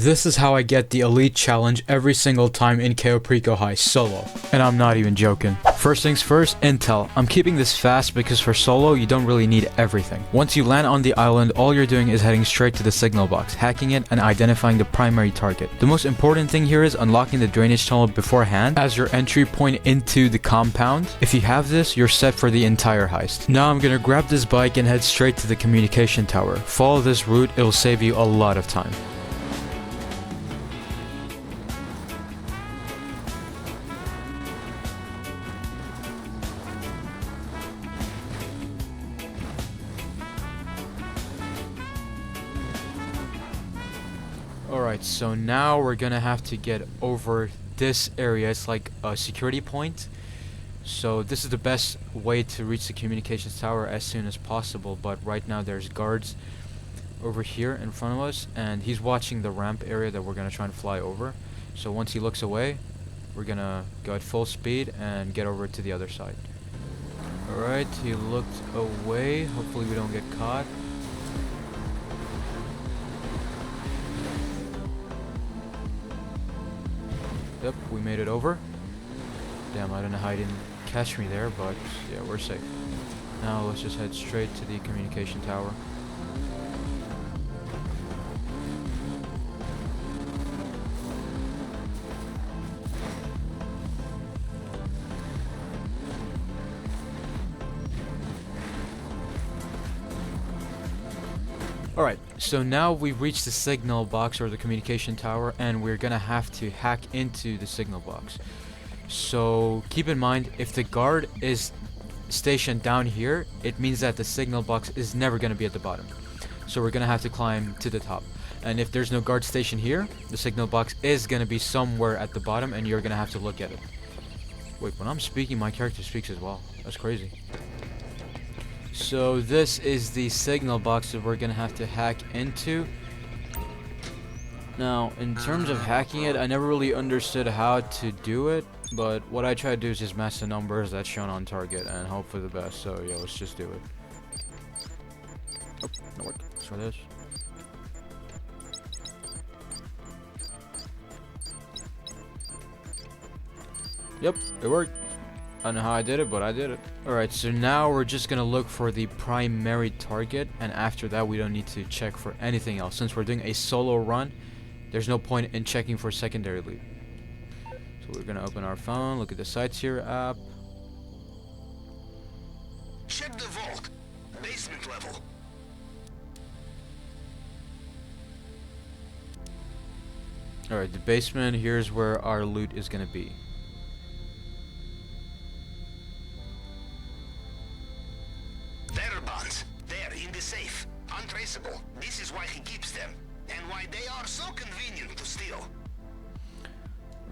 This is how I get the elite challenge every single time in Cayo Perico Heist SOLO. And I'm not even joking. First things first, intel. I'm keeping this fast because for solo, you don't really need everything. Once you land on the island, all you're doing is heading straight to the signal box, hacking it, and identifying the primary target. The most important thing here is unlocking the drainage tunnel beforehand as your entry point into the compound. If you have this, you're set for the entire heist. Now I'm gonna grab this bike and head straight to the communication tower. Follow this route, it'll save you a lot of time. Alright, so now we're gonna have to get over this area. It's like a security point. So this is the best way to reach the communications tower as soon as possible. But right now there's guards over here in front of us. And he's watching the ramp area that we're gonna try and fly over. So once he looks away, we're gonna go at full speed and get over to the other side. Alright, he looked away. Hopefully we don't get caught. Yep, we made it over. Damn, I don't know how he didn't catch me there, but yeah, we're safe. Now let's just head straight to the communication tower. Alright, so now we've reached the signal box or the communication tower, and we're gonna have to hack into the signal box. So keep in mind, if the guard is stationed down here, it means that the signal box is never gonna be at the bottom. So we're gonna have to climb to the top. And if there's no guard station here, the signal box is gonna be somewhere at the bottom, and you're gonna have to look at it. Wait, when I'm speaking, my character speaks as well. That's crazy. So this is the signal box that we're gonna have to hack into. Now, in terms of hacking it, I never really understood how to do it, but what I try to do is just match the numbers that's shown on target and hope for the best. So yeah, let's just do it. Oh, no work. Let's try this. Yep, it worked. I don't know how I did it, but I did it. Alright, so now we're just gonna look for the primary target, and after that we don't need to check for anything else. Since we're doing a solo run, there's no point in checking for secondary loot. So we're gonna open our phone, look at the Sites Here app. Check the vault, basement level. Alright, the basement, here's where our loot is gonna be. Bonds, there in the safe, untraceable. This is why he keeps them, and why they are so convenient to steal.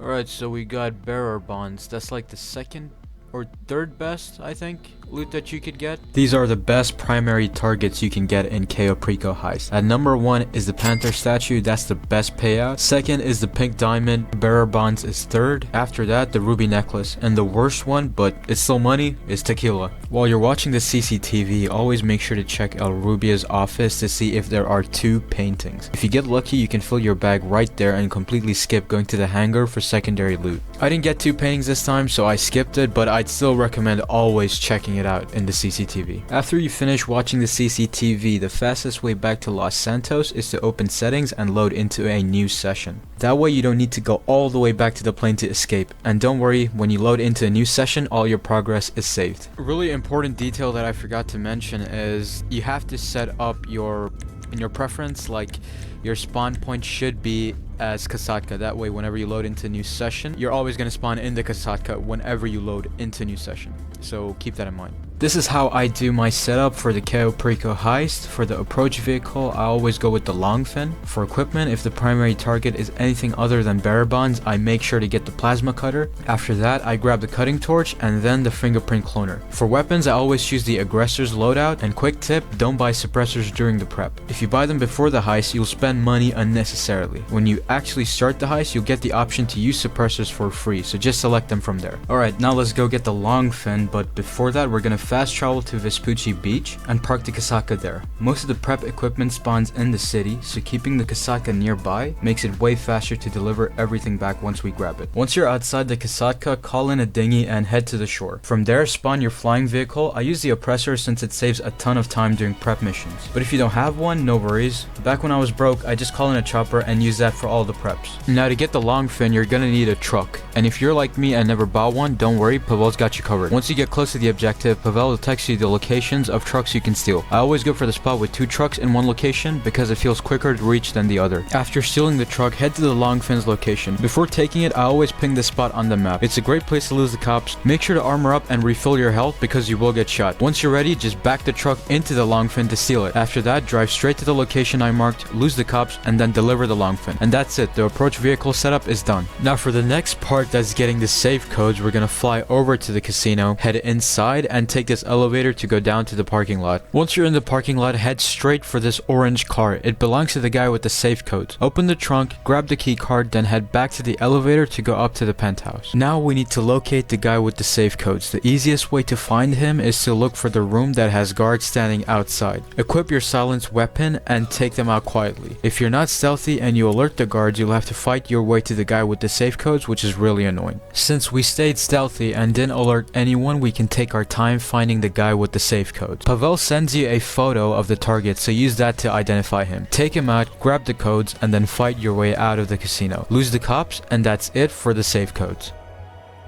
Alright, so we got bearer bonds. That's like the second or third best, I think, loot that you could get. These are the best primary targets you can get in Cayo Perico Heist. At number 1 is the Panther statue. That's the best payout. Second is the pink diamond. Bearer bonds is third. After that, the ruby necklace. And the worst one, but it's still money, is tequila. While you're watching the CCTV, always make sure to check El Rubia's office to see if there are 2 paintings. If you get lucky, you can fill your bag right there and completely skip going to the hangar for secondary loot. I didn't get 2 paintings this time, so I skipped it, but I'd still recommend always checking it out in the CCTV. After you finish watching the CCTV, the fastest way back to Los Santos is to open settings and load into a new session. That way you don't need to go all the way back to the plane to escape. And don't worry, when you load into a new session, all your progress is saved. A really important detail that I forgot to mention is you have to set up in your preference, like your spawn point should be as Kasatka. That way whenever you load into a new session, you're always going to spawn in the Kasatka whenever you load into a new session. So keep that in mind. This is how I do my setup for the Cayo Perico Heist. For the approach vehicle, I always go with the long fin. For equipment, if the primary target is anything other than bearer bonds, I make sure to get the plasma cutter. After that, I grab the cutting torch and then the fingerprint cloner. For weapons, I always choose the aggressor's loadout, and quick tip, don't buy suppressors during the prep. If you buy them before the heist, you'll spend money unnecessarily. When you actually start the heist, you'll get the option to use suppressors for free, so just select them from there. Alright, now let's go get the long fin, but before that, we're gonna fast travel to Vespucci Beach and park the Kasaka there. Most of the prep equipment spawns in the city, so keeping the Kasaka nearby makes it way faster to deliver everything back once we grab it. Once you're outside the Kasaka, call in a dinghy and head to the shore. From there, spawn your flying vehicle. I use the oppressor since it saves a ton of time during prep missions. But if you don't have one, no worries. Back when I was broke, I just call in a chopper and use that for all the preps. Now to get the long fin, you're gonna need a truck. And if you're like me and never bought one, don't worry, Pavel's got you covered. Once you get close to the objective, Pavel will text you the locations of trucks you can steal. I always go for the spot with 2 trucks in one location because it feels quicker to reach than the other. After stealing the truck, head to the long fin's location. Before taking it, I always ping the spot on the map. It's a great place to lose the cops. Make sure to armor up and refill your health because you will get shot. Once you're ready, just back the truck into the long fin to steal it. After that, drive straight to the location I marked, lose the cops, and then deliver the long fin. And that's it, the approach vehicle setup is done. Now for the next part, that's getting the safe codes, we're gonna fly over to the casino, head inside, and take this elevator to go down to the parking lot. Once you're in the parking lot, head straight for this orange car. It belongs to the guy with the safe codes. Open the trunk, grab the key card, then head back to the elevator to go up to the penthouse. Now we need to locate the guy with the safe codes. The easiest way to find him is to look for the room that has guards standing outside. Equip your silenced weapon and take them out quietly. If you're not stealthy and you alert the guards, you'll have to fight your way to the guy with the safe codes, which is really annoying. Since we stayed stealthy and didn't alert anyone, we can take our time finding the guy with the safe codes. Pavel sends you a photo of the target, so use that to identify him. Take him out, grab the codes, and then fight your way out of the casino. Lose the cops, and that's it for the safe codes.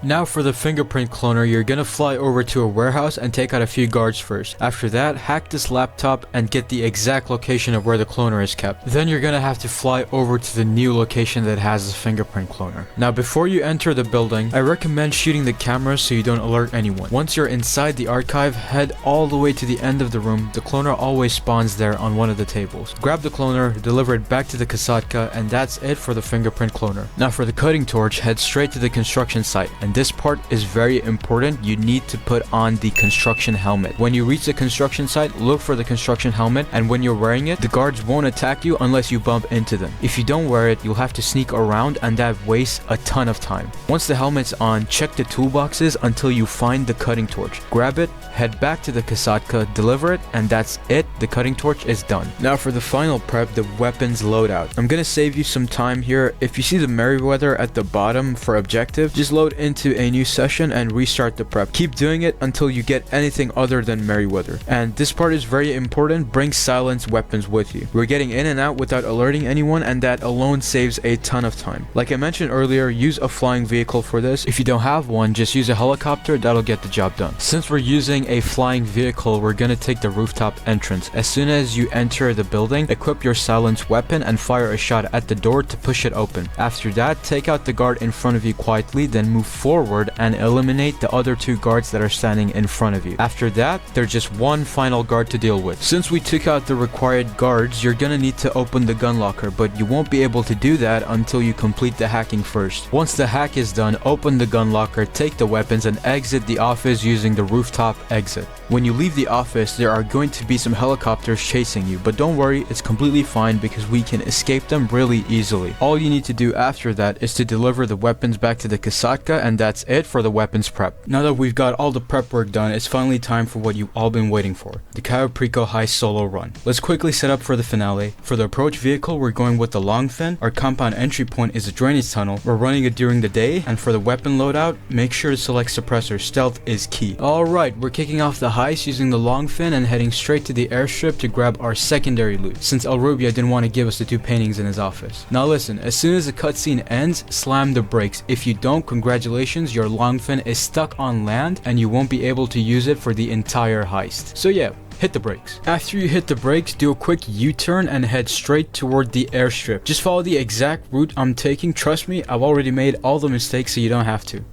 Now for the fingerprint cloner, you're gonna fly over to a warehouse and take out a few guards first. After that, hack this laptop and get the exact location of where the cloner is kept. Then you're gonna have to fly over to the new location that has the fingerprint cloner. Now before you enter the building, I recommend shooting the cameras so you don't alert anyone. Once you're inside the archive, head all the way to the end of the room. The cloner always spawns there on one of the tables. Grab the cloner, deliver it back to the Kasatka, and that's it for the fingerprint cloner. Now for the cutting torch, head straight to the construction site. And this part is very important. You need to put on the construction helmet. When you reach the construction site, look for the construction helmet, and when you're wearing it, the guards won't attack you unless you bump into them. If you don't wear it, you'll have to sneak around, and that wastes a ton of time. Once the helmet's on, check the toolboxes until you find the cutting torch. Grab it, head back to the Kasatka, deliver it, and that's it. The cutting torch is done. Now for the final prep, the weapons loadout. I'm gonna save you some time here. If you see the Meriwether at the bottom for objective, just load into a new session and restart the prep. Keep doing it until you get anything other than Meriwether. And this part is very important. Bring silenced weapons with you. We're getting in and out without alerting anyone, and that alone saves a ton of time. Like I mentioned earlier, use a flying vehicle for this. If you don't have one, just use a helicopter. That'll get the job done. Since we're using a flying vehicle, we're gonna take the rooftop entrance. As soon as you enter the building, equip your silenced weapon and fire a shot at the door to push it open. After that, take out the guard in front of you quietly, then move forward and eliminate the other 2 guards that are standing in front of you. After that, there's just one final guard to deal with. Since we took out the required guards, you're gonna need to open the gun locker, but you won't be able to do that until you complete the hacking first. Once the hack is done, open the gun locker, take the weapons, and exit the office using the rooftop exit. When you leave the office, there are going to be some helicopters chasing you, but don't worry, it's completely fine because we can escape them really easily. All you need to do after that is to deliver the weapons back to the Kasatka, and that's it for the weapons prep. Now that we've got all the prep work done, it's finally time for what you've all been waiting for, the Cayo Perico Heist Solo run. Let's quickly set up for the finale. For the approach vehicle, we're going with the long fin. Our compound entry point is a drainage tunnel. We're running it during the day, and for the weapon loadout, make sure to select suppressor. Stealth is key. Alright, we're kicking off the heist using the long fin and heading straight to the airstrip to grab our secondary loot, since El Rubia didn't want to give us the 2 paintings in his office. Now listen, as soon as the cutscene ends, slam the brakes. If you don't, congratulations, your long fin is stuck on land and you won't be able to use it for the entire heist. So yeah, hit the brakes. After you hit the brakes, do a quick U-turn and head straight toward the airstrip. Just follow the exact route I'm taking. Trust me, I've already made all the mistakes, so you don't have to.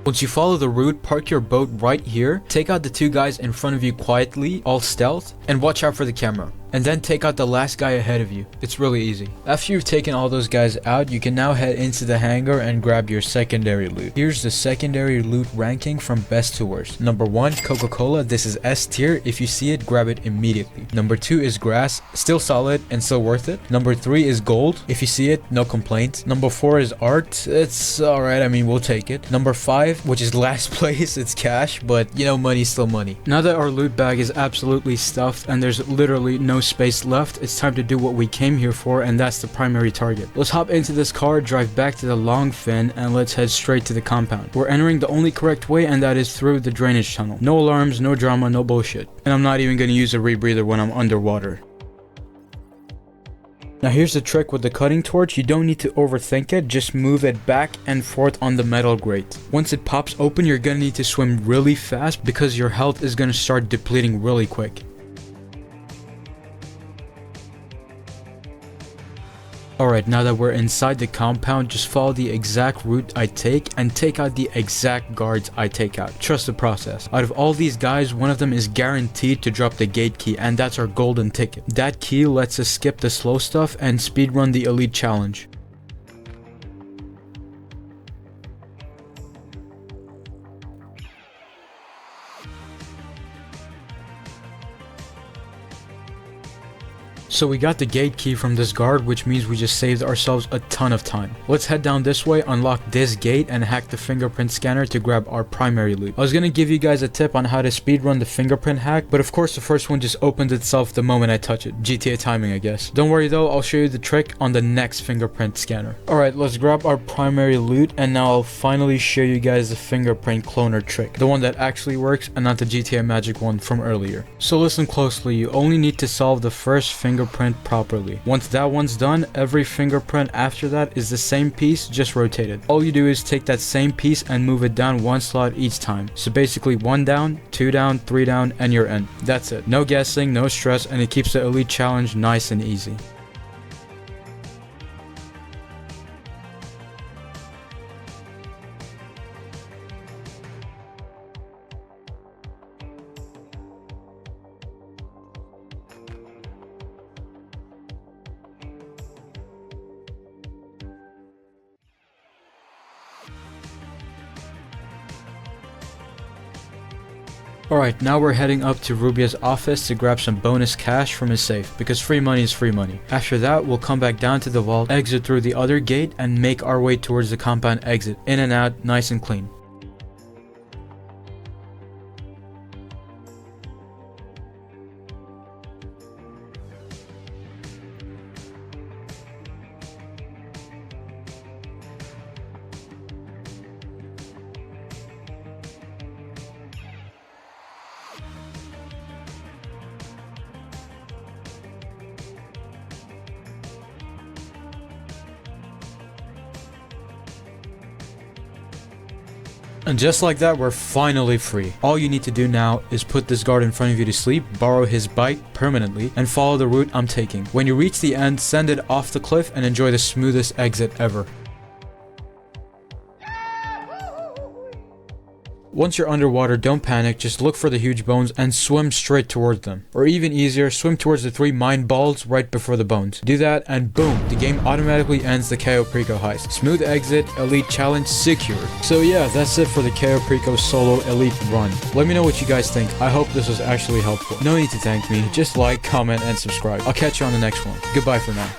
Once you follow the route, park your boat right here, take out the 2 guys in front of you quietly, all stealth, and watch out for the camera. and then take out the last guy ahead of you. It's really easy. After you've taken all those guys out, you can now head into the hangar and grab your secondary loot. Here's the secondary loot ranking from best to worst. Number 1, Coca-Cola. This is S tier. If you see it, grab it immediately. Number 2 is grass, still solid and still worth it. Number 3 is gold. If you see it, no complaints. Number 4 is art. It's alright, I mean, we'll take it. Number 5, which is last place, it's cash, but you know, money's still money. Now that our loot bag is absolutely stuffed and there's literally no space left, it's time to do what we came here for, and that's the primary target. Let's hop into this car, drive back to the long fin, and let's head straight to the compound. We're entering the only correct way, and that is through the drainage tunnel. No alarms, no drama, no bullshit. And I'm not even gonna use a rebreather when I'm underwater. Now here's the trick with the cutting torch. You don't need to overthink it, just move it back and forth on the metal grate. Once it pops open, you're gonna need to swim really fast because your health is gonna start depleting really quick. Alright, now that we're inside the compound, just follow the exact route I take and take out the exact guards I take out. Trust the process. Out of all these guys, one of them is guaranteed to drop the gate key, and that's our golden ticket. That key lets us skip the slow stuff and speedrun the elite challenge. So we got the gate key from this guard, which means we just saved ourselves a ton of time. Let's head down this way, unlock this gate, and hack the fingerprint scanner to grab our primary loot. I was gonna give you guys a tip on how to speedrun the fingerprint hack, but of course the first one just opens itself the moment I touch it. GTA timing, I guess. Don't worry though, I'll show you the trick on the next fingerprint scanner. Alright, let's grab our primary loot, and now I'll finally show you guys the fingerprint cloner trick. The one that actually works, and not the GTA magic one from earlier. So listen closely, you only need to solve the first fingerprint properly. Once that one's done, every fingerprint after that is the same piece, just rotated. All you do is take that same piece and move it down one slot each time. So basically 1 down, 2 down, 3 down, and you're in. That's it. No guessing, no stress, and it keeps the elite challenge nice and easy. Alright, now we're heading up to Rubia's office to grab some bonus cash from his safe, because free money is free money. After that, we'll come back down to the vault, exit through the other gate, and make our way towards the compound exit. In and out, nice and clean. And just like that, we're finally free. All you need to do now is put this guard in front of you to sleep, borrow his bike permanently, and follow the route I'm taking. When you reach the end, send it off the cliff and enjoy the smoothest exit ever. Once you're underwater, don't panic, just look for the huge bones and swim straight towards them. Or even easier, swim towards the 3 mine balls right before the bones. Do that and boom, the game automatically ends the Cayo Perico heist. Smooth exit, elite challenge secured. So yeah, that's it for the Cayo Perico solo elite run. Let me know what you guys think. I hope this was actually helpful. No need to thank me, just like, comment, and subscribe. I'll catch you on the next one. Goodbye for now.